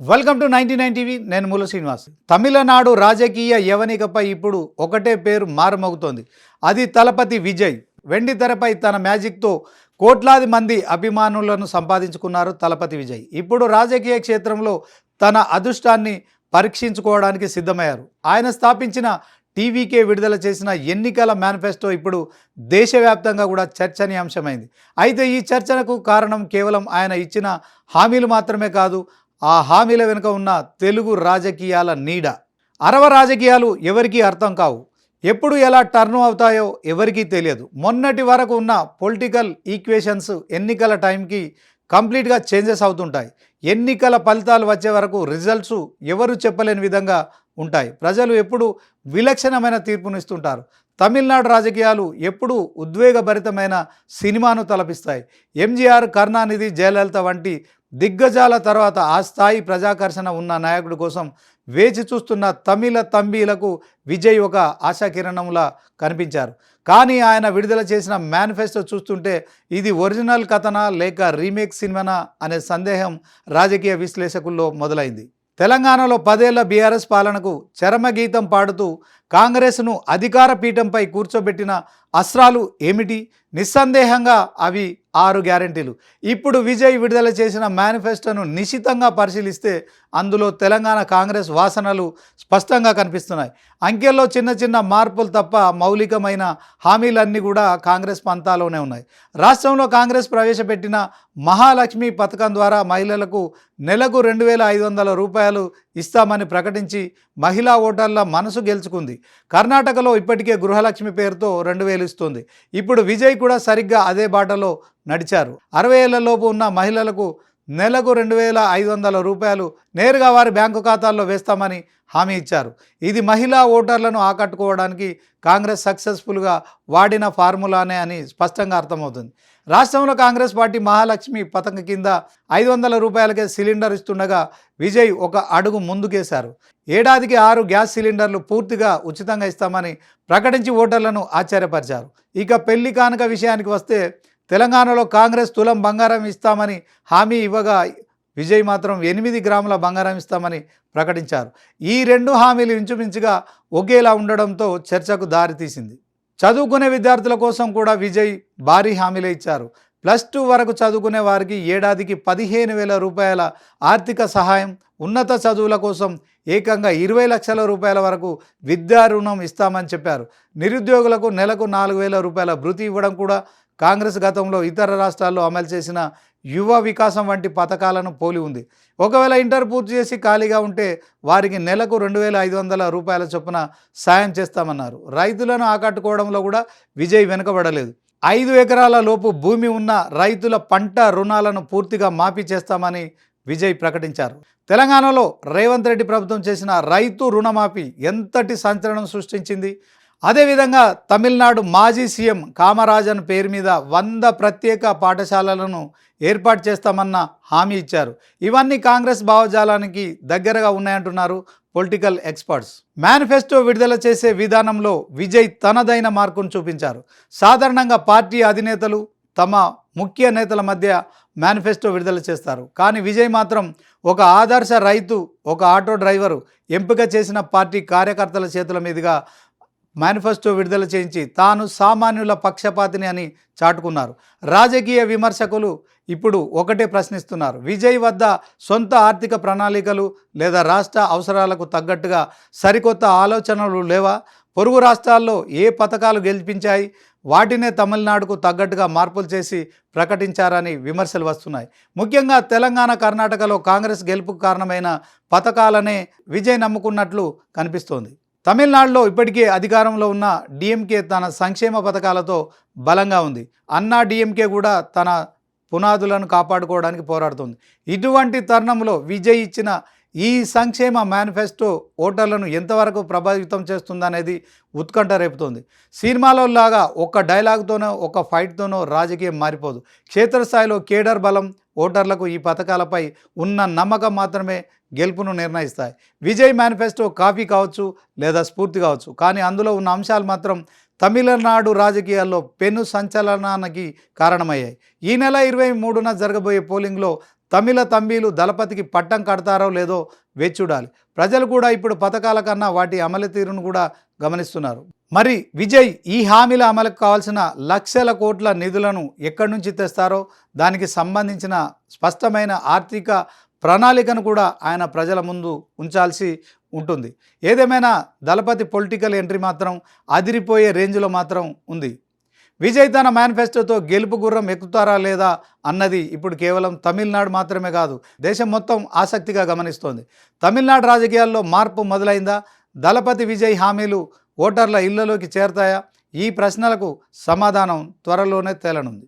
Welcome to 99 TV. నేను మూల శ్రీనివాస్. తమిళనాడు రాజకీయ యవనికపై ఇప్పుడు ఒకటే పేరు మారుమోగుతోంది. అది తలపతి విజయ్. వెండి తెరపై తన మ్యాజిక్తో కోట్లాది మంది అభిమానులను సంపాదించుకున్నారు తలపతి విజయ్. ఇప్పుడు రాజకీయ క్షేత్రంలో తన అదృష్టాన్ని పరీక్షించుకోవడానికి సిద్ధమయ్యారు. ఆయన స్థాపించిన టీవీకే విడుదల చేసిన ఎన్నికల మేనిఫెస్టో ఇప్పుడు దేశవ్యాప్తంగా కూడా చర్చనీయాంశమైంది. అయితే ఈ చర్చకు కారణం కేవలం ఆయన ఇచ్చిన హామీలు మాత్రమే కాదు, ఆ హామీల వెనుక ఉన్న తెలుగు రాజకీయాల నీడ. అరవ రాజకీయాలు ఎవరికీ అర్థం కావు, ఎప్పుడు ఎలా టర్న్ అవుతాయో ఎవరికీ తెలియదు. మొన్నటి వరకు ఉన్న పొలిటికల్ ఈక్వేషన్స్ ఎన్నికల టైంకి కంప్లీట్గా చేంజెస్ అవుతుంటాయి. ఎన్నికల ఫలితాలు వచ్చే వరకు రిజల్ట్స్ ఎవరు చెప్పలేని విధంగా ఉంటాయి. ప్రజలు ఎప్పుడు విలక్షణమైన తీర్పునిస్తుంటారు. తమిళనాడు రాజకీయాలు ఎప్పుడు ఉద్వేగభరితమైన సినిమాను తలపిస్తాయి. ఎంజీఆర్, కరుణానిధి, జయలలిత వంటి దిగ్గజాల తర్వాత ఆ స్థాయి ప్రజాకర్షణ ఉన్న నాయకుడి కోసం వేచి చూస్తున్న తమిళ తంబీలకు విజయ్ ఒక ఆశాకిరణంలా కనిపించారు. కానీ ఆయన విడుదల చేసిన మేనిఫెస్టో చూస్తుంటే ఇది ఒరిజినల్ కథనా లేక రీమేక్ సినిమానా అనే సందేహం రాజకీయ విశ్లేషకుల్లో మొదలైంది. తెలంగాణలో 10 ఏళ్ల బీఆర్ఎస్ పాలనకు చరమగీతం పాడుతూ కాంగ్రెస్ను అధికార పీఠంపై కూర్చోబెట్టిన అస్త్రాలు ఏమిటి? నిస్సందేహంగా అవి 6 గ్యారెంటీలు. ఇప్పుడు విజయ్ విడుదల చేసిన మేనిఫెస్టోను నిశితంగా పరిశీలిస్తే అందులో తెలంగాణ కాంగ్రెస్ వాసనలు స్పష్టంగా కనిపిస్తున్నాయి. అంకెల్లో చిన్న చిన్న మార్పులు తప్ప మౌలికమైన హామీలన్నీ కూడా కాంగ్రెస్ పంతాలోనే ఉన్నాయి. రాష్ట్రంలో కాంగ్రెస్ ప్రవేశపెట్టిన మహాలక్ష్మి పథకం ద్వారా మహిళలకు నెలకు 2,500 రూపాయలు ఇస్తామని ప్రకటించి మహిళా ఓటర్ల మనసు గెలుచుకుంది. కర్ణాటకలో ఇప్పటికే గృహలక్ష్మి పేరుతో 2,000 ఇస్తుంది. ఇప్పుడు విజయ్ కూడా సరిగ్గా అదే బాటలో నడిచారు. 60 ఏళ్లలోపు ఉన్న మహిళలకు నెలకు 2,500 రూపాయలు నేరుగా వారి బ్యాంకు ఖాతాల్లో వేస్తామని హామీ ఇచ్చారు. ఇది మహిళా ఓటర్లను ఆకట్టుకోవడానికి కాంగ్రెస్ సక్సెస్ఫుల్గా వాడిన ఫార్ములానే అని స్పష్టంగా అర్థమవుతుంది. రాష్ట్రంలో కాంగ్రెస్ పార్టీ మహాలక్ష్మి పథకం కింద 500 రూపాయలకే సిలిండర్ ఇస్తుండగా విజయ్ ఒక అడుగు ముందుకేశారు. ఏడాదికి 6 గ్యాస్ సిలిండర్లు పూర్తిగా ఉచితంగా ఇస్తామని ప్రకటించి ఓటర్లను ఆశ్చర్యపరిచారు. ఇక పెళ్లి కానుక విషయానికి వస్తే తెలంగాణలో కాంగ్రెస్ తులం బంగారం ఇస్తామని హామీ ఇవ్వగా విజయ్ మాత్రం 8 గ్రాముల బంగారం ఇస్తామని ప్రకటించారు. ఈ 2 హామీలు ఇంచుమించుగా ఒకేలా ఉండడంతో చర్చకు దారితీసింది. చదువుకునే విద్యార్థుల కోసం కూడా విజయ్ భారీ హామీలే ఇచ్చారు. +2 వరకు చదువుకునే వారికి ఏడాదికి 15,000 రూపాయల ఆర్థిక సహాయం, ఉన్నత చదువుల కోసం ఏకంగా 20 లక్షల రూపాయల వరకు విద్యా రుణం ఇస్తామని చెప్పారు. నిరుద్యోగులకు నెలకు 4,000 రూపాయల భృతి ఇవ్వడం కూడా కాంగ్రెస్ గతంలో ఇతర రాష్ట్రాల్లో అమలు చేసిన యువ వికాసం వంటి పథకాలను పోలి ఉంది. ఒకవేళ ఇంటర్ పూర్తి చేసి ఖాళీగా ఉంటే వారికి నెలకు 2,500 రూపాయల చొప్పున సాయం చేస్తామన్నారు. రైతులను ఆకట్టుకోవడంలో కూడా విజయ్ వెనుకబడలేదు. 5 ఎకరాల లోపు భూమి ఉన్న రైతుల పంట రుణాలను పూర్తిగా మాఫీ చేస్తామని విజయ్ ప్రకటించారు. తెలంగాణలో రేవంత్ రెడ్డి ప్రభుత్వం చేసిన రైతు రుణమాఫీ ఎంతటి సంచలనం సృష్టించింది. అదేవిధంగా తమిళనాడు మాజీ సీఎం కామరాజన్ పేరు మీద 100 ప్రత్యేక పాఠశాలలను ఏర్పాటు చేస్తామన్న హామీ ఇచ్చారు. ఇవన్నీ కాంగ్రెస్ భావజాలానికి దగ్గరగా ఉన్నాయంటున్నారు పొలిటికల్ ఎక్స్పర్ట్స్. మేనిఫెస్టో విడుదల చేసే విధానంలో విజయ్ తనదైన మార్కును చూపించారు. సాధారణంగా పార్టీ అధినేతలు తమ ముఖ్య నేతల మధ్య మేనిఫెస్టో విడుదల చేస్తారు. కానీ విజయ్ మాత్రం ఒక ఆదర్శ రైతు, ఒక ఆటో డ్రైవరు, ఎంపిక చేసిన పార్టీ కార్యకర్తల చేతుల మీదుగా మేనిఫెస్టో విడుదల చేయించి తాను సామాన్యుల పక్షపాతిని అని చాటుకున్నారు. రాజకీయ విమర్శకులు ఇప్పుడు ఒకటే ప్రశ్నిస్తున్నారు, విజయ్ వద్ద సొంత ఆర్థిక ప్రణాళికలు లేదా రాష్ట్ర అవసరాలకు తగ్గట్టుగా సరికొత్త ఆలోచనలు లేవా? పొరుగు రాష్ట్రాల్లో ఏ పథకాలు గెలిపించాయి, వాటినే తమిళనాడుకు తగ్గట్టుగా మార్పులు చేసి ప్రకటించారని విమర్శలు వస్తున్నాయి. ముఖ్యంగా తెలంగాణ, కర్ణాటకలో కాంగ్రెస్ గెలుపుకు కారణమైన పథకాలనే విజయ్ నమ్ముకున్నట్లు కనిపిస్తోంది. తమిళనాడులో ఇప్పటికే అధికారంలో ఉన్న డిఎంకే తన సంక్షేమ పథకాలతో బలంగా ఉంది. అన్నా డిఎంకే కూడా తన పునాదులను కాపాడుకోవడానికి పోరాడుతుంది. ఇటువంటి తరుణంలో విజయ్ ఇచ్చిన ఈ సంక్షేమ మేనిఫెస్టో ఓటర్లను ఎంతవరకు ప్రభావితం చేస్తుందనేది ఉత్కంఠ రేపుతోంది. సినిమాలో లాగా ఒక డైలాగ్తోనో ఒక ఫైట్తోనో రాజకీయం మారిపోదు. క్షేత్రస్థాయిలో కేడర్ బలం, ఓటర్లకు ఈ పథకాలపై ఉన్న నమ్మకం మాత్రమే గెలుపును నిర్ణయిస్తాయి. విజయ్ మేనిఫెస్టో కాపీ కావచ్చు లేదా స్ఫూర్తి కావచ్చు, కానీ అందులో ఉన్న అంశాలు మాత్రం తమిళనాడు రాజకీయాల్లో పెను సంచలనానికి కారణమయ్యాయి. ఈ నెల 23న జరగబోయే పోలింగ్లో తమిళ తంబీలు దళపతికి పట్టం కడతారో లేదో వేచి చూడాలి. ప్రజలు కూడా ఇప్పుడు పథకాల కన్నా వాటి అమలు తీరును కూడా గమనిస్తున్నారు. మరి విజయ్ ఈ హామీల అమలుకు కావాల్సిన లక్షల కోట్ల నిధులను ఎక్కడి నుంచి తెస్తారో దానికి సంబంధించిన స్పష్టమైన ఆర్థిక ప్రణాళికను కూడా ఆయన ప్రజల ముందు ఉంచాల్సి ఉంటుంది. ఏదేమైనా దళపతి పొలిటికల్ ఎంట్రీ మాత్రం అదిరిపోయే రేంజ్లో మాత్రం ఉంది. విజయ్ తన మేనిఫెస్టోతో గెలుపు గుర్రం ఎక్కుతారా లేదా అన్నది ఇప్పుడు కేవలం తమిళనాడు మాత్రమే కాదు, దేశం మొత్తం ఆసక్తిగా గమనిస్తోంది. తమిళనాడు రాజకీయాల్లో మార్పు మొదలైందా? దళపతి విజయ్ హామీలు ఓటర్ల ఇళ్లలోకి చేరతాయా? ఈ ప్రశ్నలకు సమాధానం త్వరలోనే తేలనుంది.